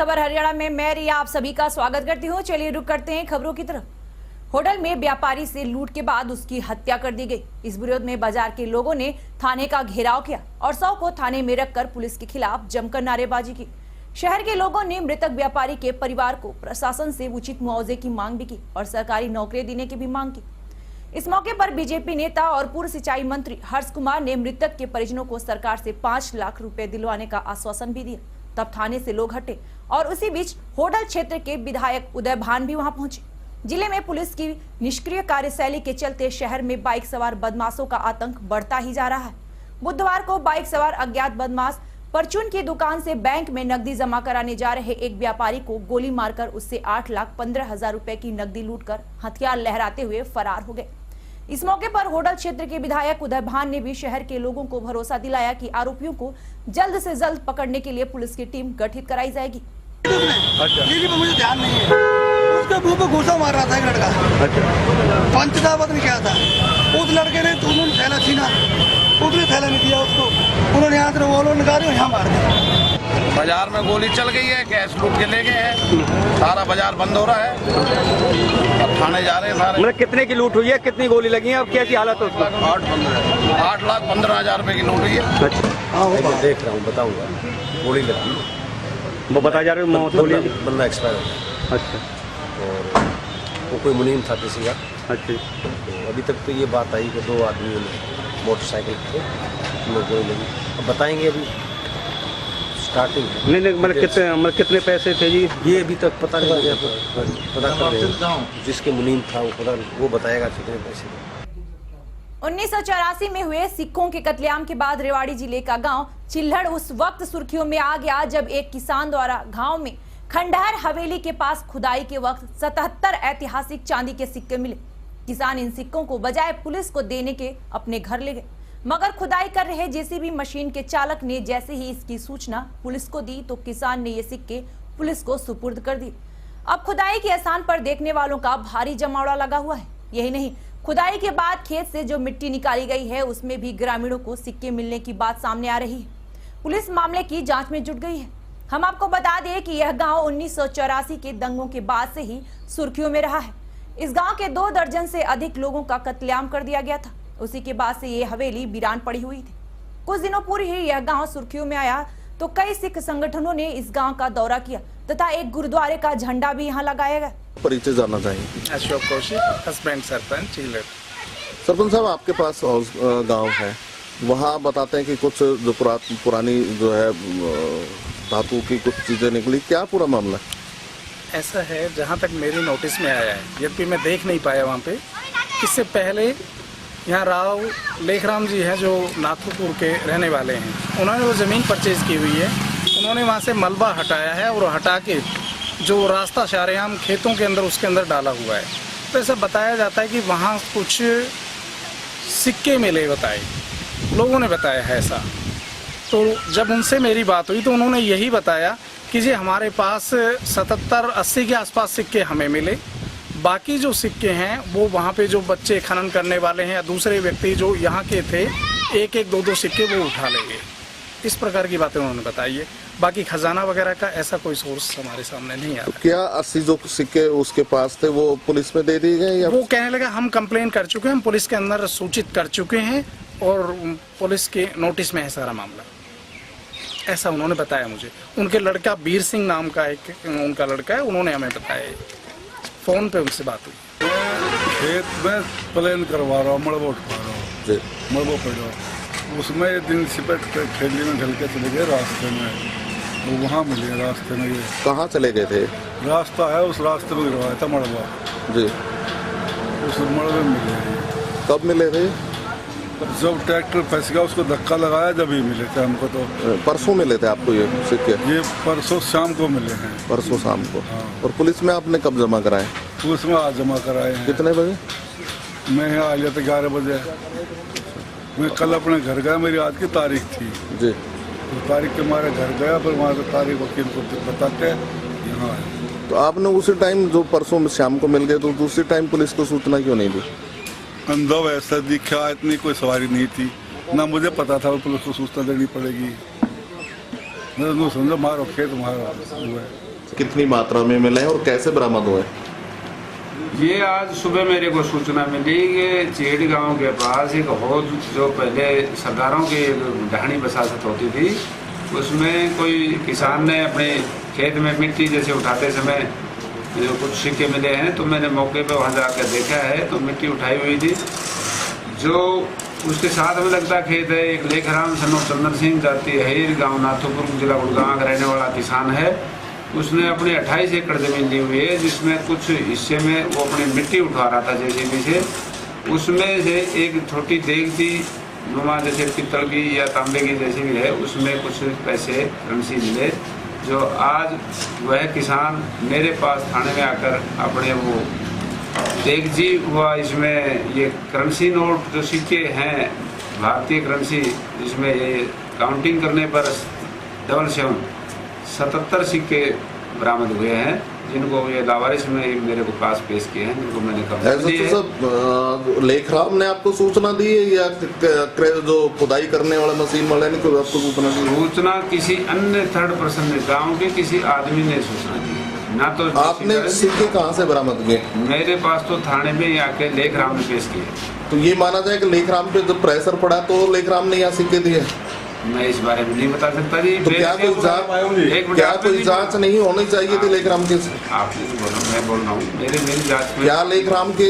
खबर हरियाणा में मैं रिया आप सभी का स्वागत करती हूं। चलिए रुक करते हैं खबरों की तरफ। होटल में व्यापारी से लूट के बाद उसकी हत्या कर दी गई। इस विरोध में बाजार के लोगों ने थाने का घेराव किया और 100 को थाने में रखकर पुलिस के खिलाफ जमकर नारेबाजी की। शहर के लोगों ने मृतक व्यापारी के परिवार को प्रशासन से उचित मुआवजे की मांग भी की और सरकारी नौकरी देने की भी मांग की। इस मौके पर बीजेपी नेता और पूर्व सिंचाई मंत्री हर्ष कुमार ने मृतक के परिजनों को सरकार से 5 लाख रुपए दिलवाने का आश्वासन भी दिया। तब थाने से लोग हटे और उसी बीच होडल क्षेत्र के विधायक उदय भान भी वहां पहुंचे। जिले में पुलिस की निष्क्रिय कार्यशैली के चलते शहर में बाइक सवार बदमाशों का आतंक बढ़ता ही जा रहा है। बुधवार को बाइक सवार अज्ञात बदमाश परचून की दुकान से बैंक में नकदी जमा कराने जा रहे एक व्यापारी को गोली मारकर उससे 8,15,000 रुपए की नकदी लूटकर हथियार लहराते हुए फरार हो गए। इस मौके पर होडल क्षेत्र के विधायक उदय भान ने भी शहर के लोगों को भरोसा दिलाया कि आरोपियों को जल्द से जल्द पकड़ने के लिए पुलिस की टीम गठित कराई जाएगी। अच्छा। मुझे ध्यान नहीं है, उसके मुंह पे घूसा मार रहा था एक लड़का। अच्छा। पंचदावत नहीं किया था उस लड़के ने, उन्होंने थैला छीना, उसने थैला नहीं दिया उसको, उन्होंने यहाँ से वो निकाले यहाँ मार दिया। बाजार में गोली चल गई है, कैश लूट के ले गए हैं, सारा बाजार बंद हो रहा है, अब थाने जा रहे हैं सारे। मतलब कितने की लूट हुई है, कितनी गोली लगी है और कैसी हालत है उसकी? 8,15,000 रुपए की लूट हुई है। अच्छा, मैं देख रहा हूँ, बताऊंगा। गोली लगी, वो बता जा रहे हो मौत गोली बंदा एक्सपायर हो गया। अच्छा। और वो कोई मुनीम था किसी का। अच्छा। तो अभी तक तो ये बात आई कि 2 आदमियों ने मोटरसाइकिल पे उन्हें गोली लगी। अब बताएंगे, अभी स्टार्टिंग है। नहीं मतलब कितने पैसे थे जी? ये अभी तक पता नहीं लगा, पता कर रहे हैं। जिसके मुनीम था वो बताएगा कितने पैसे थे। 1984 में हुए सिखों के कत्लेआम के बाद रेवाड़ी जिले का गांव चिल्हड़ उस वक्त सुर्खियों में आ गया जब एक किसान द्वारा गांव में खंडहर हवेली के पास खुदाई के वक्त 77 ऐतिहासिक चांदी के सिक्के मिले। किसान इन सिक्कों को बजाय पुलिस को देने के अपने घर ले गए, मगर खुदाई कर रहे जेसीबी मशीन के चालक ने जैसे ही इसकी सूचना पुलिस को दी तो किसान ने ये सिक्के पुलिस को सुपुर्द कर दिए। अब खुदाई के स्थान पर देखने वालों का भारी जमावड़ा लगा हुआ है। यही नहीं, खुदाई के बाद खेत से जो मिट्टी निकाली गई है उसमें भी ग्रामीणों को सिक्के मिलने की बात सामने आ रही है। पुलिस मामले की जांच में जुट गई है। हम आपको बता दें कि यह गांव 1984 के दंगों के बाद से ही सुर्खियों में रहा है। इस गांव के 2 दर्जन से अधिक लोगों का कत्लेआम कर दिया गया था। उसी के बाद से ये हवेली वीरान पड़ी हुई थी। कुछ दिनों पूर्व ही यह गांव सुर्खियों में आया तो कई सिख संगठनों ने इस गांव का दौरा किया तथा एक गुरुद्वारे का झंडा भी यहाँ लगाया गया। परिचय जानना चाहिए। अशोक कौशिक, हस्बैंड सरपंच चिल्हड़। सरपंच साहब, आपके पास गांव है, वहाँ बताते हैं कि कुछ जो पुरानी जो है धातु की कुछ चीजें निकली, क्या पूरा मामला? ऐसा है, जहाँ तक मेरी नोटिस में आया है, यद्यपि मैं देख नहीं पाया वहाँ पे। इससे पहले यहाँ राव लेखराम जी हैं जो नाथुपुर के रहने वाले हैं, उन्होंने वो ज़मीन परचेज की हुई है। उन्होंने वहाँ से मलबा हटाया है और हटा के जो रास्ता शारेआम खेतों के अंदर उसके अंदर डाला हुआ है। तो ऐसा बताया जाता है कि वहाँ कुछ सिक्के मिले, बताए लोगों ने बताया है ऐसा। तो जब उनसे मेरी बात हुई तो उन्होंने यही बताया कि जी हमारे पास 77-80 के आसपास सिक्के हमें मिले, बाकी जो सिक्के हैं वो वहाँ पे जो बच्चे खनन करने वाले हैं या दूसरे व्यक्ति जो यहाँ के थे, 1-1, 2-2 सिक्के वो उठा लेंगे। इस प्रकार की बातें उन्होंने बताई है। बाकी खजाना वगैरह का ऐसा कोई सोर्स हमारे सामने नहीं आ रहा। क्या 80 जो सिक्के उसके पास थे वो पुलिस में दे दिए गए या? वो कहने लगा हम कंप्लेन कर चुके हैं, हम पुलिस के अंदर सूचित कर चुके हैं और पुलिस के नोटिस में है सारा मामला, ऐसा उन्होंने बताया मुझे। उनके लड़का वीर सिंह नाम का एक उनका लड़का है, उन्होंने हमें बताया, फोन पे उनसे बात हुई। खेत में प्लेन करवा रहा हूँ, मड़बो उठवा रहा हूँ, मड़बो पड़ा, उसमें दिन सिपट के खेली में ढल के चले गए रास्ते में, वो वहाँ मिले रास्ते में। ये कहाँ चले गए थे? रास्ता है, उस रास्ते में गिरवाया था मड़बा जी, उस मड़बे में मिले। कब मिले थे? जब ट्रैक्टर फंस गया उसको धक्का लगाया जब ही मिले थे हमको। तो परसों मिले थे आपको ये सिक्के? ये परसों शाम को मिले हैं। परसों शाम को? हाँ। और पुलिस में आपने कब जमा कराए? पुलिस में आज जमा कराए हैं। कितने बजे? मैं यहाँ आ गया था 11 बजे। मैं कल अपने घर गया, मेरी आज की तारीख थी जी, तो तारीख के हमारे घर गया, फिर वहाँ से तारीख वकील को बता के यहाँ आया। तो आपने उसी टाइम जो परसों में शाम को मिल गए तो दूसरी टाइम पुलिस को सूचना क्यों नहीं दी? अंदर ऐसा दिखा, इतनी कोई सवारी नहीं थी ना, मुझे पता था पुलिस को सूचना देनी पड़ेगी। मैं समझो मारो खेत मारो हुआ है। कितनी मात्रा में मिले हैं और कैसे बरामद हुए? ये आज सुबह मेरे को सूचना मिली कि चेड़ गांव के पास एक हौज जो पहले सरदारों की ढाणी बसात होती थी, उसमें कोई किसान ने अपने खेत में मिट्टी जैसे उठाते समय जो कुछ सिक्के मिले हैं, तो मैंने मौके पे वहां जाकर देखा है तो मिट्टी उठाई हुई थी। जो उसके साथ में लगता खेत है, एक लेखराम सनो चंदन सिंह जाति हईर गाँव नाथोपुर जिला गुड़गांव का रहने वाला किसान है। उसने अपनी 28 एकड़ जमीन ली हुई है, जिसमें कुछ हिस्से में वो अपनी मिट्टी उठा रहा था जेसीबी से। उसमें से एक छोटी देगची नुमा जैसे पित्तल की या तांबे की जैसी भी है, उसमें कुछ पैसे करेंसी मिले, जो आज वह किसान मेरे पास थाने में आकर अपने वो देगची हुआ इसमें ये करेंसी नोट जो सिक्के हैं भारतीय करेंसी, इसमें ये काउंटिंग करने पर 77 सिक्के बरामद हुए हैं, जिनको ये लावारिस में मेरे को पास पेश किए हैं, जिनको मैंने सब लेखराम ने आपको सूचना दी है या जो खुदाई करने वाला मशीन वाले ने कोई आपको सूचना दी? सूचना किसी अन्य थर्ड पर्सन ने, गांव के किसी आदमी ने सूचना दी, ना तो आपने सिक्के कहाँ से बरामद किए? मेरे पास तो थाने में आके लेखराम ने पेश किए। तो ये माना जाए कि लेखराम पे जब प्रेशर पड़ा तो लेखराम ने यहाँ सिक्के दिए? मैं इस बारे में नहीं बता सकता जी। तो क्या कोई जांच नहीं होनी चाहिए थी लेखराम के? आप मैं बोल रहा हूँ मेरी जांच में। क्या लेखराम के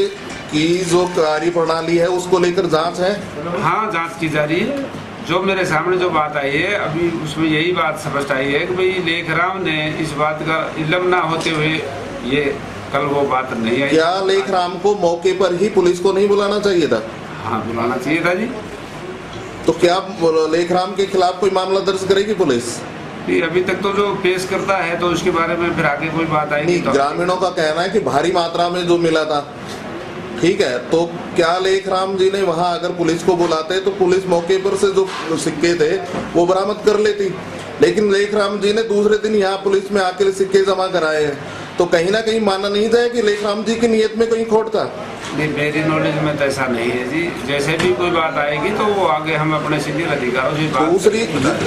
की जो कार्य प्रणाली है उसको लेकर जांच है? हाँ, जांच की जा रही है। जो मेरे सामने जो बात आई है अभी, उसमें यही बात स्पष्ट आई है कि भाई लेखराम ने इस बात का इल्म ना होते हुए ये कल वो बात नहीं आई। क्या लेखराम को मौके पर ही पुलिस को नहीं बुलाना चाहिए था? हाँ, बुलाना चाहिए था जी। तो क्या लेखराम के खिलाफ कोई मामला दर्ज करेगी पुलिस? अभी तक तो जो पेश करता है तो उसके बारे में फिर आगे कोई बात आएगी। नहीं, ग्रामीणों का कहना है कि भारी मात्रा में जो मिला था, ठीक है, तो क्या लेखराम जी ने वहां अगर पुलिस को बुलाते तो पुलिस मौके पर से जो सिक्के थे वो बरामद कर लेती, लेकिन लेखराम जी ने दूसरे दिन यहाँ पुलिस में आकर सिक्के जमा कराए हैं, तो कहीं ना कहीं माना नहीं जाए कि लेखराम जी की नीयत में कहीं खोट था? नहीं, मेरी नॉलेज में तो ऐसा नहीं है जी। जैसे भी कोई बात आएगी तो वो आगे हम अपने सीनियर अधिकारियों से बात। दूसरी,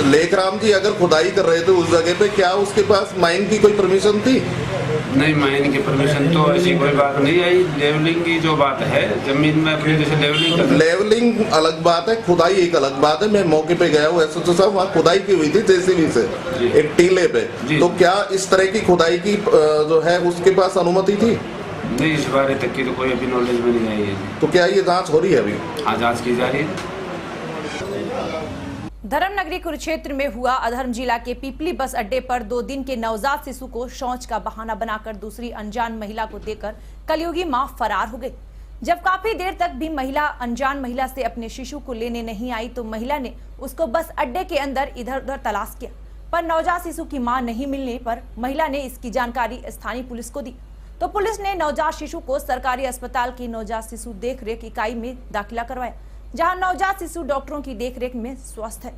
लेखराम जी अगर खुदाई कर रहे थे उस जगह पे, क्या उसके पास माइन की कोई परमिशन थी? नहीं, माइन की परमिशन तो ऐसी कोई बात नहीं आई। लेवलिंग की जो बात है जमीन में अपनी जैसे लेवलिंग अलग बात है, खुदाई एक अलग बात है। मैं मौके पे गया हूँ एसएचओ साहब, वहाँ खुदाई की हुई थी जेसीबी से एक टीले पे, तो क्या इस तरह की खुदाई की जो है उसके पास अनुमति थी? नहीं, इस बारे तक की तो कोई अभी नॉलेज में नहीं आई है। तो क्या ये जांच हो रही है अभी? हाँ, जांच की जा रही है। धर्मनगरी कुरुक्षेत्र में हुआ अधर्म जिला के पीपली बस अड्डे पर 2 दिन के नवजात शिशु को शौच का बहाना बनाकर दूसरी अनजान महिला को देकर कलयुगी मां फरार हो गई। जब काफी देर तक भी महिला अनजान महिला से अपने शिशु को लेने नहीं आई तो महिला ने उसको बस अड्डे के अंदर इधर उधर तलाश किया, पर नवजात शिशु की मां नहीं मिलने पर महिला ने इसकी जानकारी स्थानीय पुलिस को दी, तो पुलिस ने नवजात शिशु को सरकारी अस्पताल की नवजात शिशु देखरेख इकाई में दाखिला करवाया, जहां नवजात शिशु डॉक्टरों की देखरेख में स्वस्थ है।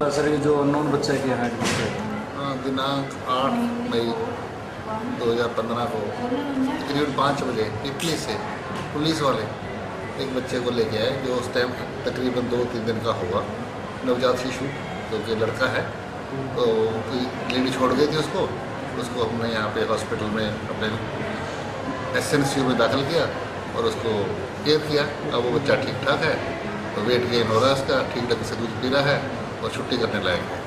सर, ये जो अननोन बच्चा के यहाँ दिनांक 8 मई 2015 को करीब 5 बजे पिपली से पुलिस वाले एक बच्चे को लेके आए, जो उस टाइम तकरीबन 2-3 दिन का होगा, नवजात शिशु जो कि लड़का है। तो लेडी छोड़ गई थी उसको हमने यहाँ पे हॉस्पिटल में अपने एसएनसीयू में दाखिल किया और उसको केयर किया। अब वो बच्चा ठीक ठाक है, तो वेट गेन हो रहा है उसका, ठीक ढंग से दूध पी रहा है और छुट्टी करने लायक है।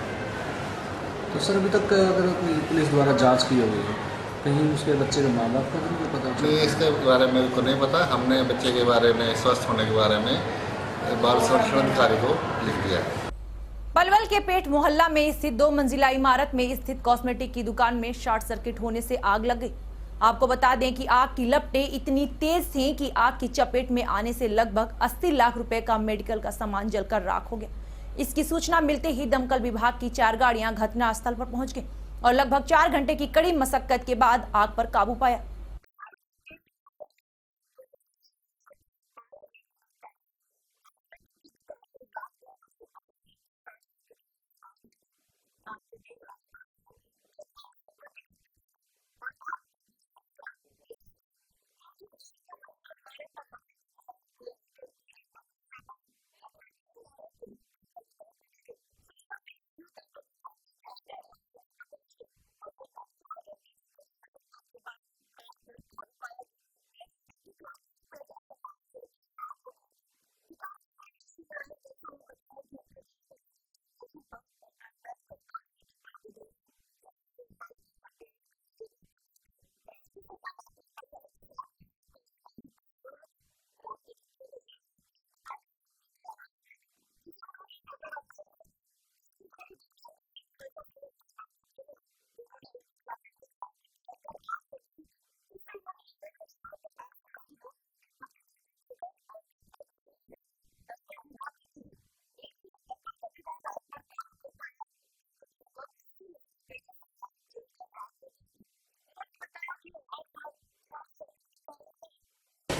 तो सर, अभी तक अगर कोई पुलिस द्वारा जांच की हुई है, कहीं उसके बच्चे के माँ बाप का नहीं पता? नहीं, इसके बारे में मेरे को नहीं पता। हमने बच्चे के बारे में, स्वस्थ होने के बारे में बाल संरक्षण अधिकारी को लिख दिया है। पलवल के पेट मोहल्ला में स्थित 2 मंजिला इमारत में स्थित कॉस्मेटिक की दुकान में शॉर्ट सर्किट होने से आग लग गई। आपको बता दें कि आग की लपटें इतनी तेज थीं कि आग की चपेट में आने से लगभग 80 लाख रुपए का मेडिकल का सामान जलकर राख हो गया। इसकी सूचना मिलते ही दमकल विभाग की 4 गाड़ियां घटनास्थल पर पहुंच गई और लगभग 4 घंटे की कड़ी मशक्कत के बाद आग पर काबू पाया।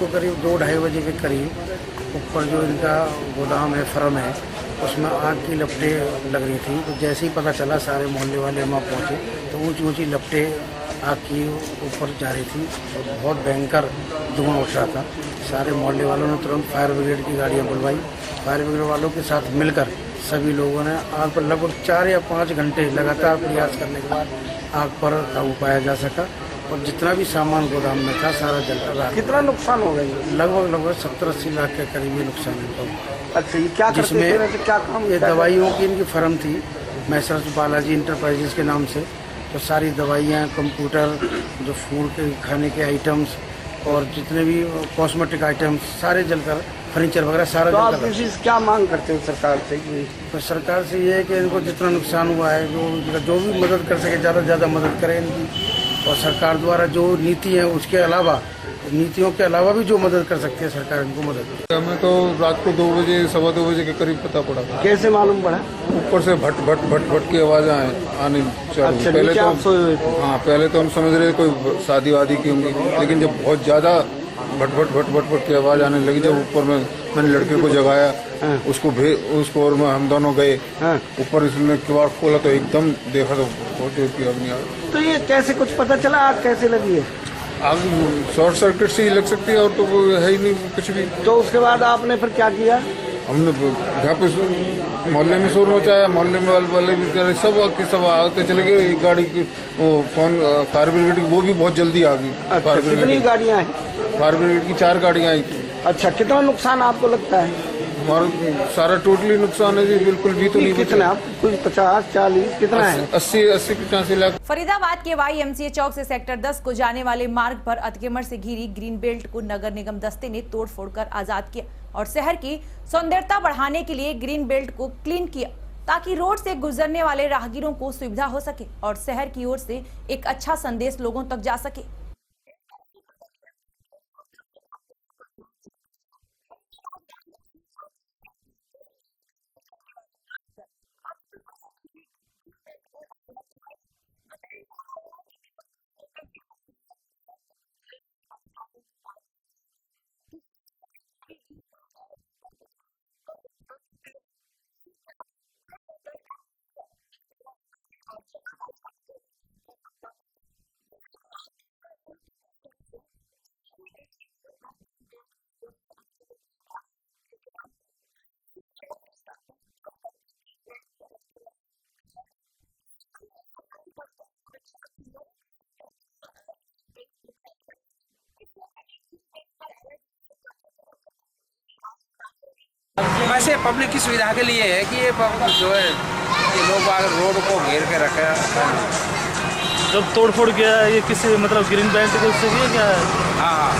को करीब 2-2:30 बजे के करीब ऊपर जो इनका गोदाम है, फर्म है, उसमें आग की लपटें लग रही थी। तो जैसे ही पता चला सारे मोहल्ले वाले वहाँ पहुँचे तो ऊँची ऊँची लपटें आग की ऊपर जा रही थी और बहुत भयंकर धुआं उठ रहा था। सारे मोहल्ले वालों ने तुरंत फायर ब्रिगेड की गाड़ियाँ बुलवाई। फायर ब्रिगेड वालों के साथ मिलकर सभी लोगों ने आग पर लगभग 4 या 5 घंटे लगातार प्रयास करने के बाद आग पर काबू पाया जा सका और जितना भी सामान गोदाम में था सारा जलकर रहा। कितना नुकसान हो गया? लगभग 70-80 लाख के करीबी नुकसान हुआ। अच्छा, ये क्या जिसमें क्या काम? ये दवाइयों की इनकी फर्म थी मैसर्स बालाजी इंटरप्राइजेस के नाम से। तो सारी दवाइयाँ, कंप्यूटर, जो फूड के खाने के आइटम्स और जितने भी कॉस्मेटिक आइटम्स सारे जलकर, फर्नीचर वगैरह सारा तो आप जलकर। क्या मांग करते हो सरकार से? तो सरकार से ये है कि इनको जितना नुकसान हुआ है जो भी मदद कर सके ज़्यादा से ज़्यादा मदद करें इनकी। और सरकार द्वारा जो नीति है उसके अलावा, नीतियों के अलावा भी जो मदद कर सकती है सरकार, इनको मदद करे। हमें तो रात को 2 बजे, 2:15 बजे के करीब पता पड़ा। कैसे मालूम पड़ा? ऊपर से भट भट भट भट की आवाज़ आने चालू। अच्छा, पहले तो आप सोए हुए थे? हाँ, पहले तो हम समझ रहे कोई शादी वादी की होंगी, लेकिन जब बहुत ज़्यादा भट भट भट भट भट की आवाज़ आने लगी, जब ऊपर में मैंने लड़के को जगाया, उसको और हम दोनों गए ऊपर। इसने किवाड़ खोला तो एकदम देखा तो बहुत जोर की आग नहीं आ रही। तो ये कैसे कुछ पता चला आग कैसे लगी है? आग शॉर्ट सर्किट से ही लग सकती है और तो वो है ही नहीं कुछ भी। तो उसके बाद आपने फिर क्या किया? हमने यहाँ पे मोहल्ले में शोर मचाया, मोहल्ले में वाले भी कह रहे, सब आते चले गए। एक गाड़ी की वो फोन फायर ब्रिगेड की, वो भी बहुत जल्दी आ गई। अच्छा, कितनी गाड़ियाँ हैं? फायर ब्रिगेड की 4 गाड़ियाँ आई थी। अच्छा, कितना नुकसान आपको लगता है? हमारा सारा टोटली नुकसान है जी, बिल्कुल भी तो नहीं। कितना? कुछ 50-40 कितना है? 80-85 लाख। फरीदाबाद के YMCA चौक से सेक्टर 10 को जाने वाले मार्ग पर अतिक्रमण से घिरी ग्रीन बेल्ट को नगर निगम दस्ते ने तोड़फोड़ कर आजाद किया और शहर की सौंदर्यता बढ़ाने के लिए ग्रीन बेल्ट को क्लीन किया ताकि रोड से गुजरने वाले राहगीरों को सुविधा हो सके और शहर की ओर से एक अच्छा संदेश लोगों तक जा सके। वैसे पब्लिक की सुविधा के लिए है कि ये जो है ये लोग रोड को घेर के रखे। जब तोड़फोड़ किया ये किसी मतलब ग्रीन बेल्ट के उससे किया क्या? हाँ,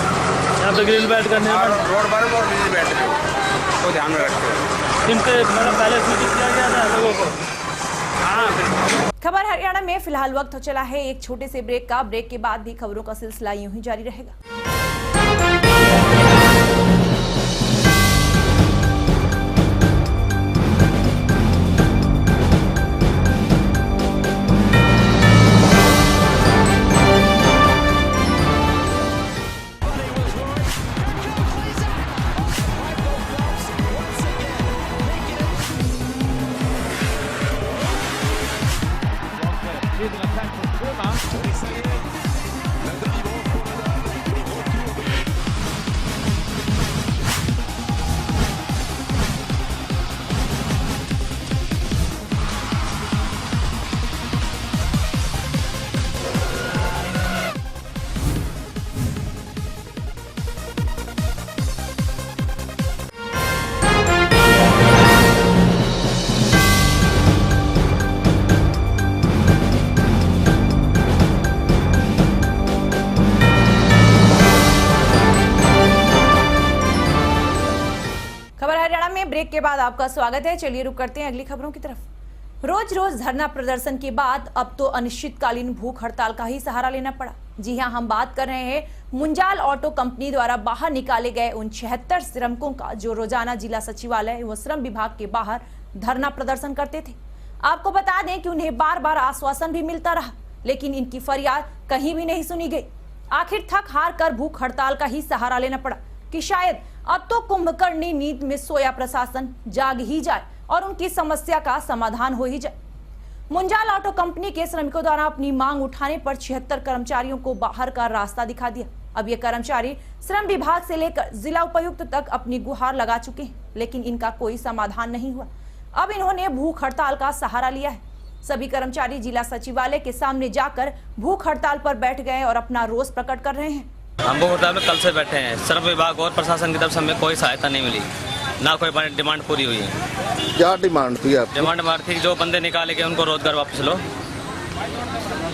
यहाँ पे ग्रीन बेल्ट करने रोड पर और ग्रीन बेल्ट को ध्यान में रखते हैं। इनके मतलब पहले सूचित किया गया था लोगों को। हाँ। खबर हरियाणा में फिलहाल वक्त हो चला है एक छोटे से ब्रेक का। ब्रेक के बाद भी खबरों का सिलसिला यूं ही जारी रहेगा। ब्रेक के बाद आपका स्वागत है। चलिए रुक करते हैं अगली खबरों की तरफ। रोज रोज धरना प्रदर्शन के बाद अब तो अनिश्चितकालीन भूख हड़ताल का ही सहारा लेना पड़ा। जी हां, हम बात कर रहे हैं मुंजाल ऑटो कंपनी द्वारा बाहर निकाले गए उन 76 श्रमिकों का जो रोजाना जिला सचिवालय व श्रम विभाग के बाहर धरना प्रदर्शन करते थे। आपको बता दें कि उन्हें बार बार आश्वासन भी मिलता रहा, लेकिन इनकी फरियाद कहीं भी नहीं सुनी गई। आखिर थक हार कर भूख हड़ताल का ही सहारा लेना पड़ा। कि शायद अब तो कुंभकर्णी नींद में सोया प्रशासन जाग ही जाए और उनकी समस्या का समाधान हो ही जाए। मुंजाल ऑटो कंपनी के श्रमिकों द्वारा अपनी मांग उठाने पर 76 कर्मचारियों को बाहर का रास्ता दिखा दिया। अब ये कर्मचारी श्रम विभाग से लेकर जिला उपायुक्त तक अपनी गुहार लगा चुके हैं, लेकिन इनका कोई समाधान नहीं हुआ। अब इन्होंने भूख हड़ताल का सहारा लिया है। सभी कर्मचारी जिला सचिवालय के सामने जाकर भूख हड़ताल पर बैठ गए और अपना रोष प्रकट कर रहे हैं। हम भूख हड़ताल में कल से बैठे हैं। श्रम विभाग और प्रशासन की तरफ से हमें कोई सहायता नहीं मिली, ना कोई डिमांड पूरी हुई है। क्या डिमांड थी आपकी? डिमांड हमारी थी जो बंदे निकाले गए उनको रोजगार वापस लो।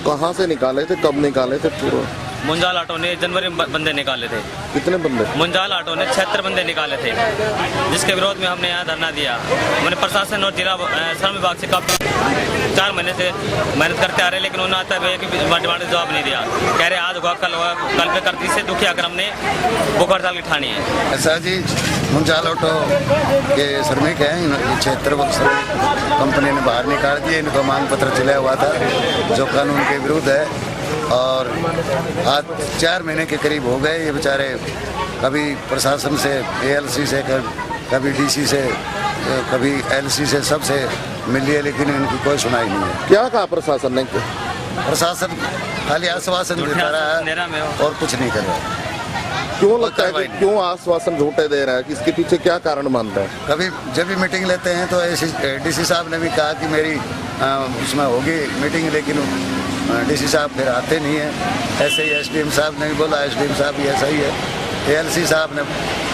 कहाँ से निकाले थे, कब निकाले थे? पूरा मुंजाल ऑटो ने जनवरी में बंदे निकाले थे। कितने बंदे? मुंजाल ऑटो ने 76 बंदे निकाले थे, जिसके विरोध में हमने यहाँ धरना दिया। मैंने प्रशासन और जिला श्रम विभाग से काफी 4 महीने से मेहनत करते आ रहे, लेकिन उन्होंने आता है कि डिमांड जवाब नहीं दिया। कह रहे आज होगा कल होगा, कल पे करती से दुखी अगर हमने भूख हड़ताल की ठानी है। ऐसा जी, मुंजाल ऑटो के श्रमिक हैं, 76 श्रमिक कंपनी ने बाहर निकाल दिए। इनको मांग पत्र चला हुआ था जो कानून के विरुद्ध है, और आज 4 महीने के करीब हो गए। ये बेचारे कभी प्रशासन से, एएलसी से, कभी डीसी से, कभी एलसी से, सबसे मिली है, लेकिन इनकी कोई सुनाई नहीं है। क्या कहा प्रशासन ने? प्रशासन खाली आश्वासन देता रहा है और कुछ नहीं कर रहा है। क्यों लगता है कि क्यों आश्वासन झूठे दे रहा है? कि इसके पीछे क्या कारण मानता है? कभी जब भी मीटिंग लेते हैं तो डीसी साहब ने भी कहा कि मेरी उसमें होगी मीटिंग, लेकिन डीसी साहब फिर आते नहीं है। ऐसे ही एसडीएम साहब ने भी बोला, एसडीएम साहब भी ऐसा ही है। एएलसी साहब ने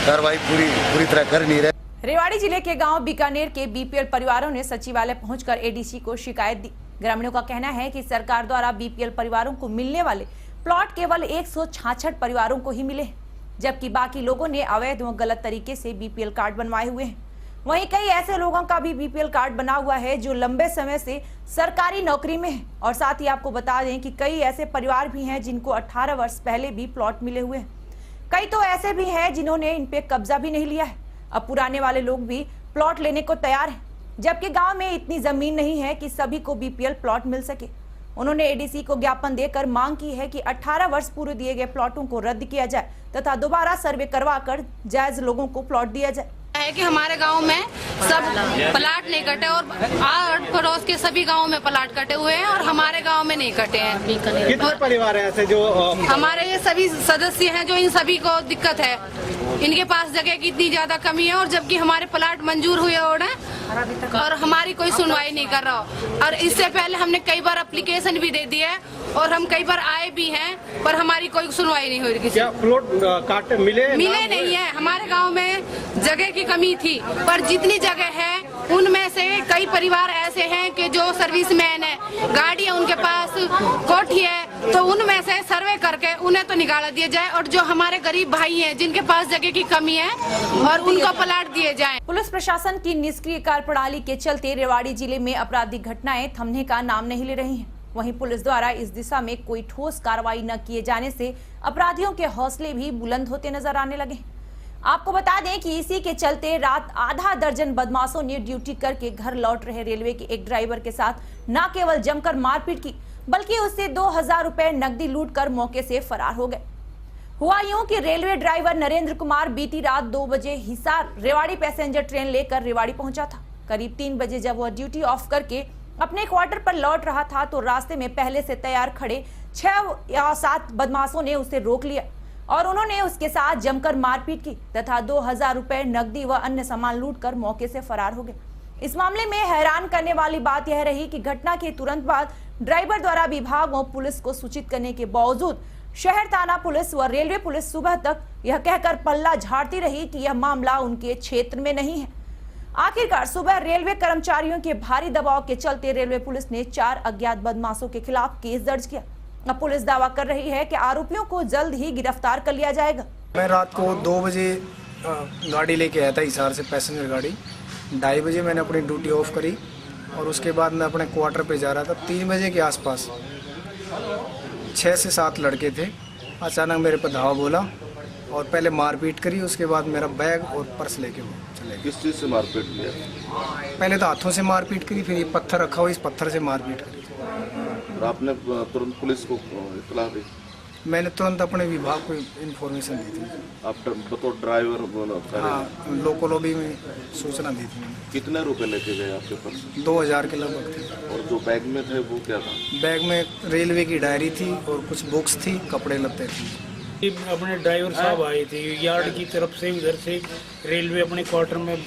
कार्रवाई पूरी तरह कर नहीं रहे। रेवाड़ी जिले के गांव बीकानेर के बीपीएल परिवारों ने सचिवालय पहुंचकर एडीसी को शिकायत दी। ग्रामीणों का कहना है कि सरकार द्वारा बीपीएल परिवारों को मिलने वाले प्लॉट केवल 166 परिवारों को ही मिले हैं, जबकि बाकी लोगों ने अवैध व गलत तरीके से बीपीएल कार्ड बनवाए हुए हैं। वहीं कई ऐसे लोगों का भी बीपीएल कार्ड बना हुआ है जो लंबे समय से सरकारी नौकरी में है। और साथ ही आपको बता दें कि कई ऐसे परिवार भी हैं जिनको 18 वर्ष पहले भी प्लॉट मिले हुए हैं। कई तो ऐसे भी हैं जिन्होंने इन पे कब्जा भी नहीं लिया है। अब पुराने वाले लोग भी प्लॉट लेने को तैयार हैं, जबकि गांव में इतनी जमीन नहीं है कि सभी को बीपीएल प्लॉट मिल सके। उन्होंने एडीसी को ज्ञापन देकर मांग की है कि 18 वर्ष पूर्व दिए गए प्लॉटों को रद्द किया जाए तथा दोबारा सर्वे करवाकर जायज लोगों को प्लॉट दिया जाए। है कि हमारे गांव में सब प्लाट नहीं कटे और आस पड़ोस के सभी गांवों में प्लाट कटे हुए हैं और हमारे गांव में नहीं कटे हैं। कितने परिवार हैं ऐसे जो हमारे ये सभी सदस्य हैं जो इन सभी को दिक्कत है। इनके पास जगह की इतनी ज्यादा कमी है और जबकि हमारे प्लाट मंजूर हुए और हमारी कोई सुनवाई नहीं कर रहा। और इससे पहले हमने कई बार एप्लीकेशन भी दे दी है और हम कई बार आए भी हैं, पर हमारी कोई सुनवाई नहीं हुई। क्या प्लॉट काट मिले नहीं है। हमारे गांव में जगह की कमी थी, पर जितनी जगह है उनमें से कई परिवार ऐसे हैं कि जो सर्विसमैन है, गाड़ी है उनके पास, कोठी है, तो उनमें से सर्वे करके उन्हें तो निकाल दिया जाए और जो हमारे गरीब भाई हैं जिनके पास जगह की कमी है और उनको प्लाट दिए जाएं। पुलिस प्रशासन की निष्क्रिय कार्यप्रणाली के चलते रेवाड़ी जिले में आपराधिक घटनाएं थमने का नाम नहीं ले रही हैं। वहीं पुलिस द्वारा इस दिशा में कोई ठोस कार्रवाई न किए जाने से अपराधियों के हौसले भी बुलंद होते नजर आने लगे। आपको बता दें कि इसी के चलते रात आधा दर्जन बदमाशों ने ड्यूटी करके घर लौट रहे रेलवे के एक ड्राइवर के साथ न केवल जमकर मारपीट की, बल्कि उससे 2000 रुपए नकदी लूटकर मौके से फरार हो गए। हुआ यूं कि रेलवे ड्राइवर नरेंद्र कुमार बीती रात 2 बजे हिसार रेवाड़ी पैसेंजर ट्रेन लेकर रेवाड़ी पहुंचा था। करीब 3 बजे जब वह ड्यूटी ऑफ करके अपने क्वार्टर पर लौट रहा था तो रास्ते में पहले से तैयार खड़े 6 या 7 बदमाशों ने उसे रोक लिया और उन्होंने उसके साथ जमकर मारपीट की तथा 2000 रुपए नकदी व अन्य सामान लूटकर मौके से फरार हो गए। इस मामले में हैरान करने वाली बात यह रही कि घटना के तुरंत बाद ड्राइवर द्वारा विभाग व पुलिस को सूचित करने के बावजूद शहर थाना पुलिस व रेलवे पुलिस सुबह तक यह कहकर पल्ला झाड़ती रही कि यह मामला उनके क्षेत्र में नहीं है। आखिरकार सुबह रेलवे कर्मचारियों के भारी दबाव के चलते रेलवे पुलिस ने 4 अज्ञात बदमाशों के खिलाफ केस दर्ज किया। अब पुलिस दावा कर रही है कि आरोपियों को जल्द ही गिरफ्तार कर लिया जाएगा। मैं रात को 2 बजे गाड़ी लेके आया था हिसार से, पैसेंजर गाड़ी। 2:30 बजे मैंने अपनी ड्यूटी ऑफ करी और उसके बाद मैं अपने क्वार्टर पे जा रहा था। 3 बजे के आसपास 6 से 7 लड़के थे। अचानक मेरे पर धावा बोला और पहले मारपीट करी, उसके बाद मेरा बैग और पर्स लेके वो चले गए। किस चीज़ से मारपीट किया? पहले तो हाथों से मारपीट करी, फिर ये पत्थर रखा हुआ, इस पत्थर से मारपीट करी। आपने तुरंत पुलिस को इत्तला दी? मैंने तुरंत अपने विभाग को इन्फॉर्मेशन दी थी। आप बतौर ड्राइवर हाँ, लोकल लॉबी में सूचना दी थी मैंने। कितने रुपए लेके गए आपके पास? 2000 के लगभग थे। और जो बैग में थे वो क्या था? बैग में रेलवे की डायरी थी और कुछ बुक्स थी, कपड़े लत्ते थे। अपने ड्राइवर साहब आए थे यार्ड की तरफ से, उधर से रेलवे अपने क्वार्टर में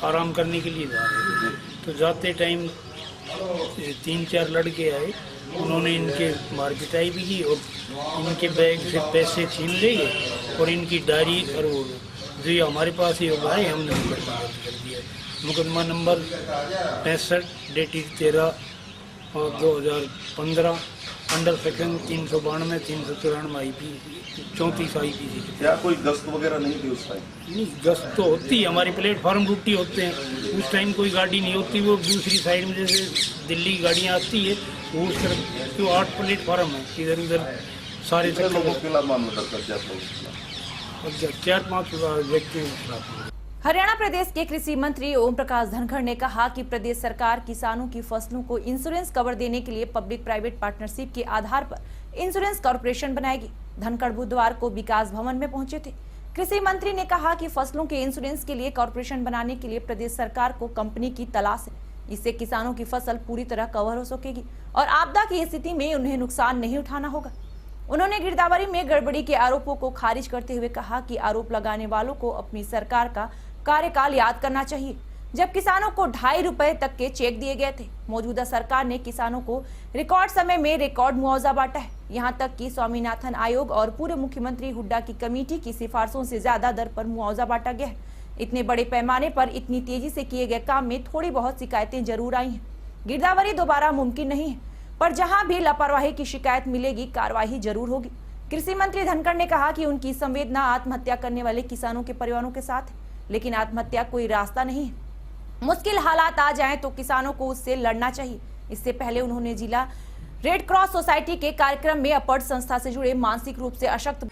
आराम करने के लिए जा रहे थे। तो जाते टाइम 3-4 लड़के आए, उन्होंने इनके मारपिटाई भी की और इनके बैग से पैसे छीन लिए और इनकी डायरी और वो जो हमारे पास ही होगा है हमने मुकदमा दर्ज कर दिया। मुकदमा नंबर 65 डेटेड 13 और 2015 अंडर सेक्शन 392 394 IP 34 IPC। क्या कोई गश्त वगैरह नहीं थी उस टाइम? नहीं, गश्त तो होती है, हमारे प्लेटफार्म ड्यूटी होते हैं, उस टाइम कोई गाड़ी नहीं होती। वो दूसरी साइड में जैसे दिल्ली गाड़ियाँ आती है वो उस तरफ जो 8 प्लेटफार्म है, इधर उधर सारे लोगों के खिलाफ मामला दर्ज कर 4-5 व्यक्तियों के खिलाफ। हरियाणा प्रदेश के कृषि मंत्री ओम प्रकाश धनखड़ ने कहा कि प्रदेश सरकार किसानों की फसलों को इंश्योरेंस कवर देने के लिए पब्लिक प्राइवेट पार्टनरशिप के आधार पर इंश्योरेंस कॉर्पोरेशन बनाएगी। धनखड़ बुधवार को विकास भवन में पहुंचे थे। कृषि मंत्री ने कहा कि फसलों के इंश्योरेंस के लिए कॉर्पोरेशन बनाने के लिए प्रदेश सरकार को कंपनी की तलाश है। इससे किसानों की फसल पूरी तरह कवर हो सकेगी और आपदा की स्थिति में उन्हें नुकसान नहीं उठाना होगा। उन्होंने गिरदावरी में गड़बड़ी के आरोपों को खारिज करते हुए कहा कि आरोप लगाने वालों को अपनी सरकार का कार्यकाल याद करना चाहिए, जब किसानों को 2.5 रुपए तक के चेक दिए गए थे। मौजूदा सरकार ने किसानों को रिकॉर्ड समय में रिकॉर्ड मुआवजा बांटा है। यहां तक कि स्वामीनाथन आयोग और पूर्व मुख्यमंत्री हुड्डा की कमेटी की सिफारिशों से ज्यादा दर पर मुआवजा बांटा गया है। इतने बड़े पैमाने पर इतनी तेजी से किए गए काम में थोड़ी बहुत शिकायतें जरूर आई हैं। गिरदावरी दोबारा मुमकिन नहीं है, पर जहां भी लापरवाही की शिकायत मिलेगी कार्रवाई जरूर होगी। कृषि मंत्री धनखड़ ने कहा कि उनकी संवेदना आत्महत्या करने वाले किसानों के परिवारों के साथ है, लेकिन आत्महत्या कोई रास्ता नहीं है। मुश्किल हालात आ जाएं तो किसानों को उससे लड़ना चाहिए। इससे पहले उन्होंने जिला रेड क्रॉस सोसाइटी के कार्यक्रम में अपड़ संस्था से जुड़े मानसिक रूप से अशक्त